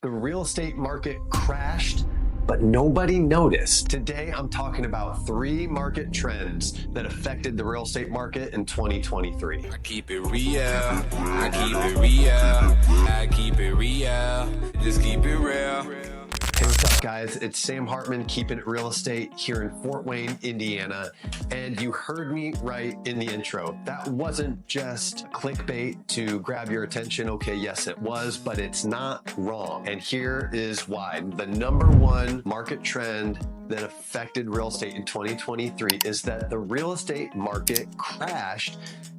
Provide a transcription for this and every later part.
The real estate market crashed, but nobody noticed. Today, I'm talking about 3 market trends that affected the real estate market in 2023. I keep it real, I keep it real, I keep it real, just keep it real. Hey, what's up, guys? It's Sam Hartman, keeping it real estate here in Fort Wayne, Indiana. And you heard me right in the intro. That wasn't just clickbait to grab your attention. Okay, yes, it was, but it's not wrong. And here is why. The number 1 market trend that affected real estate in 2023 is that the real estate market crashed,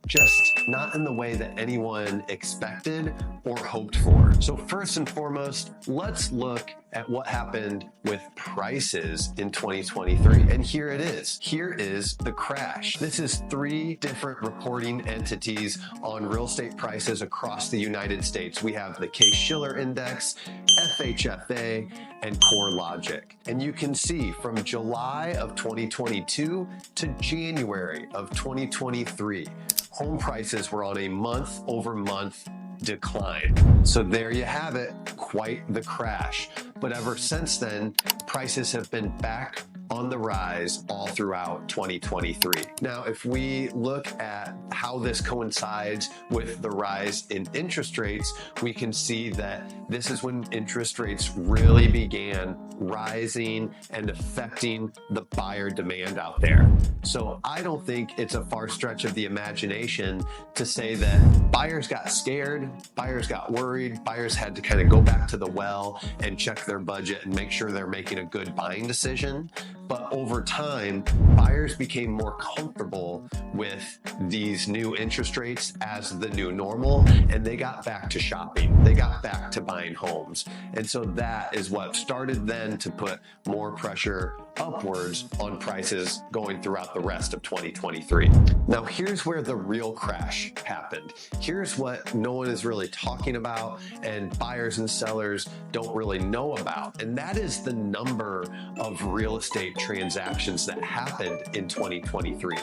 just not in the way that anyone expected or hoped for. So first and foremost, let's look at what happened with prices in 2023. And here it is. Here is the crash. This is 3 different reporting entities on real estate prices across the United States. We have the Case-Shiller Index, FHFA, and CoreLogic. And you can see from July of 2022 to January of 2023, home prices were on a month-over-month decline. So there you have it, quite the crash. But ever since then, prices have been back on the rise all throughout 2023. Now, if we look at how this coincides with the rise in interest rates, we can see that this is when interest rates really began rising and affecting the buyer demand out there. So I don't think it's a far stretch of the imagination to say that buyers got scared, buyers got worried, buyers had to kind of go back to the well and check their budget and make sure they're making a good buying decision. But over time, buyers became more comfortable with these new interest rates as the new normal, and they got back to shopping. They got back to buying homes. And so that is what started then to put more pressure upwards on prices going throughout the rest of 2023. Now, here's where the real crash happened. Here's what no one is really talking about and buyers and sellers don't really know about. And that is the number of real estate transactions that happened in 2023.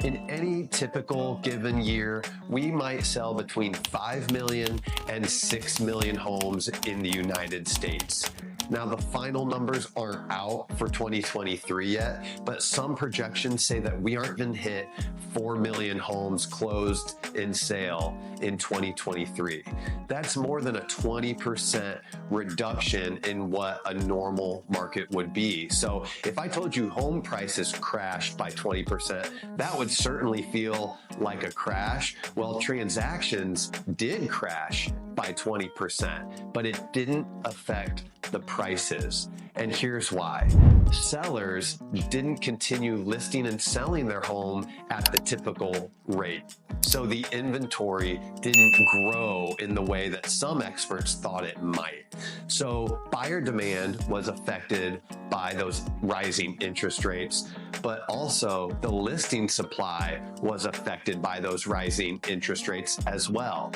In any typical given year, we might sell between 5 million and 6 million homes in the United States. Now, the final numbers aren't out for 2023 yet, but some projections say that we aren't going to hit 4 million homes closed in sale in 2023. That's more than a 20% reduction in what a normal market would be. So if I told you home prices crashed by 20%, that would certainly feel like a crash. Well, transactions did crash by 20%, but it didn't affect the prices. And here's why. Sellers didn't continue listing and selling their home at the typical rate. So the inventory didn't grow in the way that some experts thought it might. So buyer demand was affected by those rising interest rates, but also the listing supply was affected by those rising interest rates as well.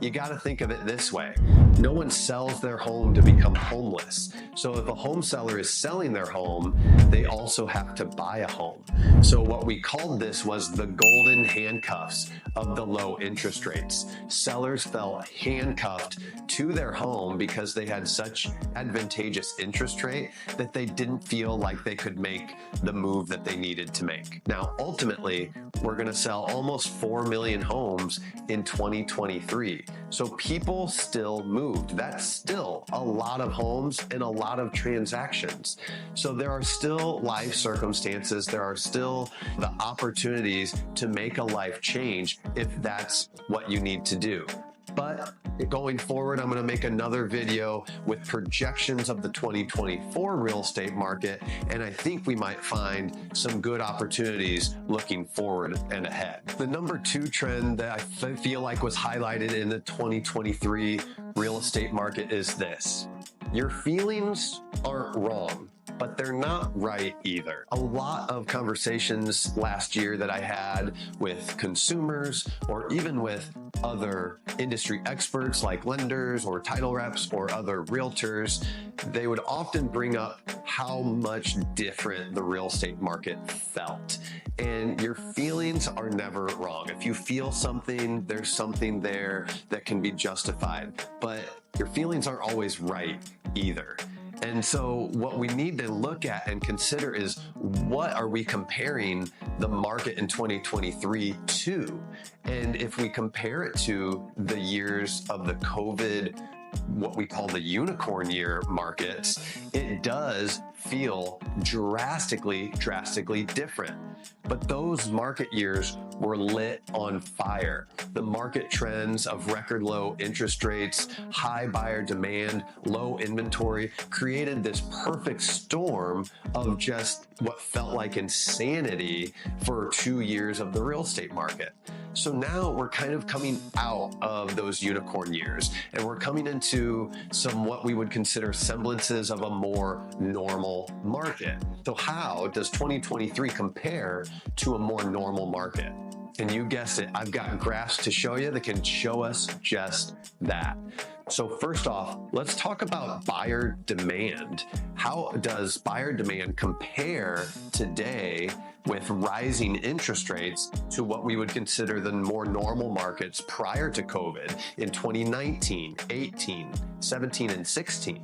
You got to think of it this way. No one sells their home to become homeless. So if a home seller is selling their home, they also have to buy a home. So what we called this was the golden handcuffs of the low interest rates. Sellers felt handcuffed to their home because they had such advantageous interest rate that they didn't feel like they could make the move that they needed to make. Now, ultimately, we're going to sell almost 4 million homes in 2023. So people still moved. That's still a lot of homes and a lot of transactions. So there are still life circumstances. There are still the opportunities to make a life change if that's what you need to do. But going forward, I'm going to make another video with projections of the 2024 real estate market, and I think we might find some good opportunities looking forward and ahead. The number 2 trend that I feel like was highlighted in the 2023 real estate market is this. Your feelings aren't wrong. but they're not right either. A lot of conversations last year that I had with consumers or even with other industry experts like lenders or title reps or other realtors, they would often bring up how much different the real estate market felt. And your feelings are never wrong. If you feel something, there's something there that can be justified, but your feelings aren't always right either. And so what we need to look at and consider is, what are we comparing the market in 2023 to? And if we compare it to the years of the COVID, what we call the unicorn year markets, it does feel drastically different. But those market years were lit on fire. The market trends of record low interest rates, high buyer demand, low inventory created this perfect storm of just what felt like insanity for 2 years of the real estate market. So now we're kind of coming out of those unicorn years, and we're coming into some what we would consider semblances of a more normal market. So how does 2023 compare to a more normal market? And you guessed it, I've got graphs to show you that can show us just that. So first off, let's talk about buyer demand. How does buyer demand compare today with rising interest rates to what we would consider the more normal markets prior to COVID in 2019, 18, 17, and 16?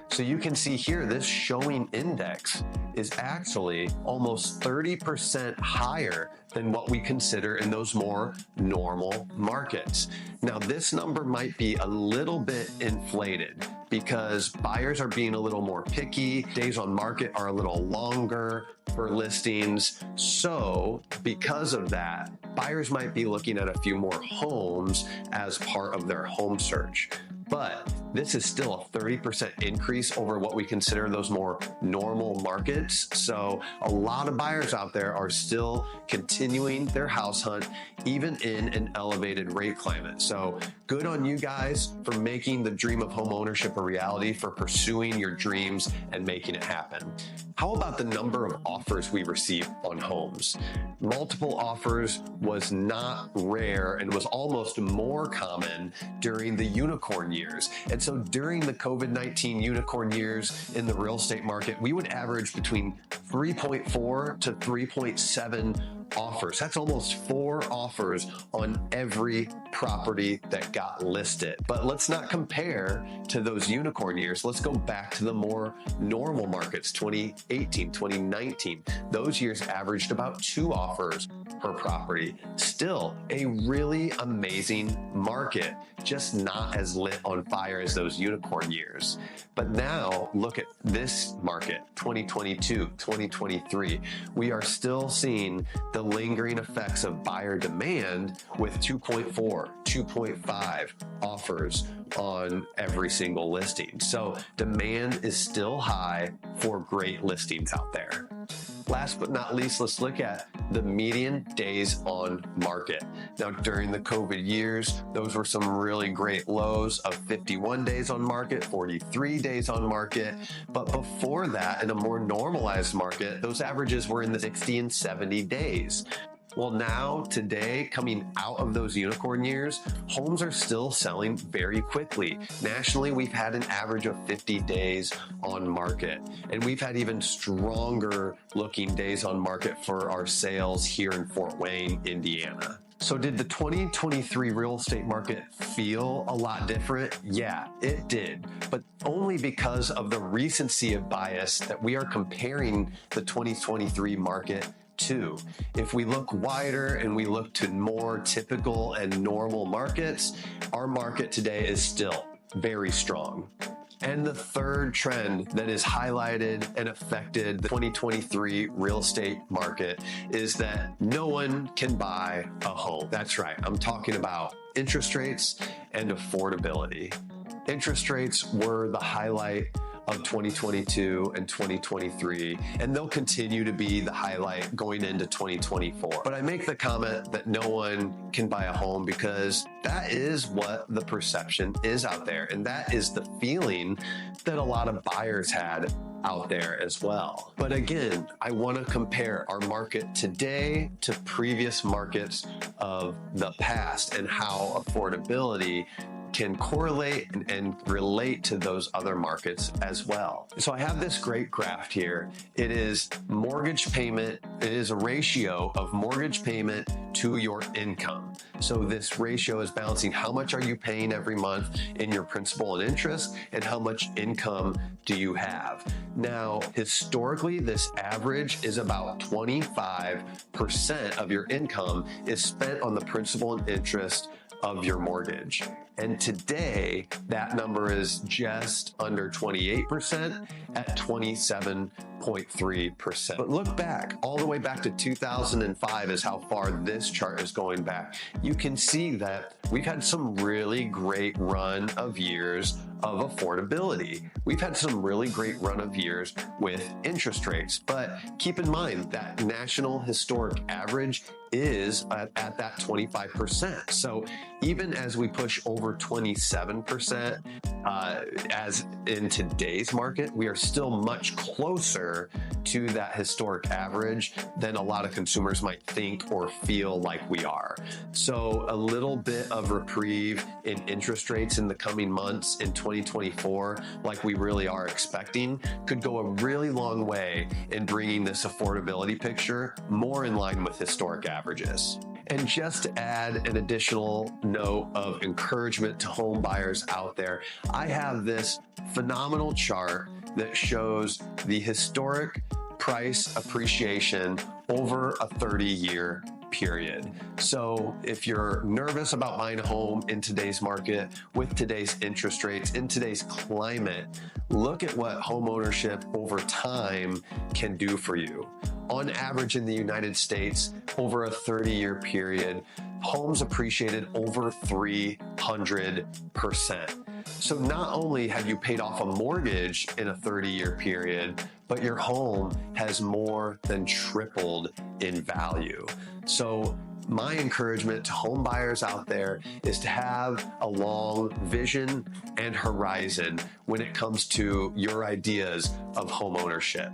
So you can see here, this showing index is actually almost 30% higher than what we consider in those more normal markets. Now, this number might be a little bit inflated because buyers are being a little more picky. Days on market are a little longer for listings. So because of that, buyers might be looking at a few more homes as part of their home search. But this is still a 30% increase over what we consider those more normal markets. So a lot of buyers out there are still continuing their house hunt, even in an elevated rate climate. So good on you guys for making the dream of home ownership a reality, for pursuing your dreams and making it happen. How about the number of offers we received on homes? Multiple offers was not rare and was almost more common during the unicorn years. And so during the COVID-19 unicorn years in the real estate market, we would average between 3.4 to 3.7 offers. That's almost 4 offers on every property that got listed. But let's not compare to those unicorn years. Let's go back to the more normal markets, 2018, 2019. Those years averaged about 2 offers per property. Still a really amazing market, just not as lit on fire as those unicorn years. But now look at this market, 2022, 2023. We are still seeing the lingering effects of buyer demand with 2.4, 2.5 offers on every single listing. So demand is still high for great listings out there. Last but not least, let's look at the median days on market. Now, during the COVID years, those were some really great lows of 51 days on market, 43 days on market. But before that, in a more normalized market, those averages were in the 60 and 70 days. Well, now, today, coming out of those unicorn years, homes are still selling very quickly. Nationally, we've had an average of 50 days on market, and we've had even stronger looking days on market for our sales here in Fort Wayne, Indiana. So did the 2023 real estate market feel a lot different? Yeah, it did, but only because of the recency of bias that we are comparing the 2023 market to. If we look wider and we look to more typical and normal markets, our market today is still very strong. And the third trend that is highlighted and affected the 2023 real estate market is that no one can buy a home. That's right. I'm talking about interest rates and affordability. Interest rates were the highlight of 2022 and 2023, and they'll continue to be the highlight going into 2024. But I make the comment that no one can buy a home because that is what the perception is out there. And that is the feeling that a lot of buyers had out there as well. But again, I want to compare our market today to previous markets of the past and how affordability can correlate and relate to those other markets as well. So I have this great graph here. It is mortgage payment. It is a ratio of mortgage payment to your income. So this ratio is balancing how much are you paying every month in your principal and interest, and how much income do you have. Now, historically, this average is about 25% of your income is spent on the principal and interest of your mortgage. And today, that number is just under 28% at 27.3%. But look back, all the way back to 2005 is how far this chart is going back. You can see that we've had some really great run of years of affordability. We've had some really great run of years with interest rates, but keep in mind that national historic average is at that 25%. So even as we push over 27%, as in today's market, we are still much closer to that historic average than a lot of consumers might think or feel like we are. So a little bit of reprieve in interest rates in the coming months in 2024, like we really are expecting, could go a really long way in bringing this affordability picture more in line with historic averages. And just to add an additional note of encouragement to home buyers out there, I have this phenomenal chart that shows the historic price appreciation over a 30-year period. So if you're nervous about buying a home in today's market, with today's interest rates, in today's climate, look at what home ownership over time can do for you. On average in the United States, over a 30-year period, homes appreciated over 300%. So not only have you paid off a mortgage in a 30-year period, but your home has more than tripled in value. So my encouragement to home buyers out there is to have a long vision and horizon when it comes to your ideas of home ownership.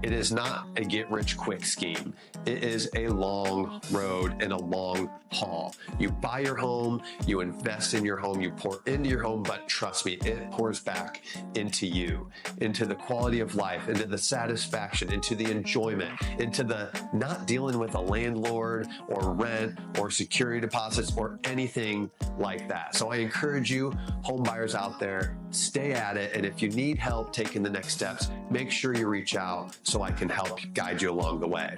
It is not a get-rich-quick scheme. It is a long road and a long haul. You buy your home, you invest in your home, you pour into your home, but trust me, it pours back into you, into the quality of life, into the satisfaction, into the enjoyment, into the not dealing with a landlord or rent or security deposits or anything like that. So I encourage you, home buyers out there, stay at it. And if you need help taking the next steps, make sure you reach out so I can help guide you along the way.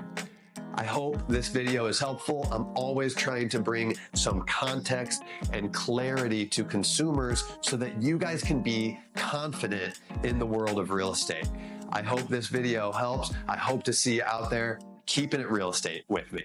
I hope this video is helpful. I'm always trying to bring some context and clarity to consumers so that you guys can be confident in the world of real estate. I hope this video helps. I hope to see you out there keeping it real estate with me.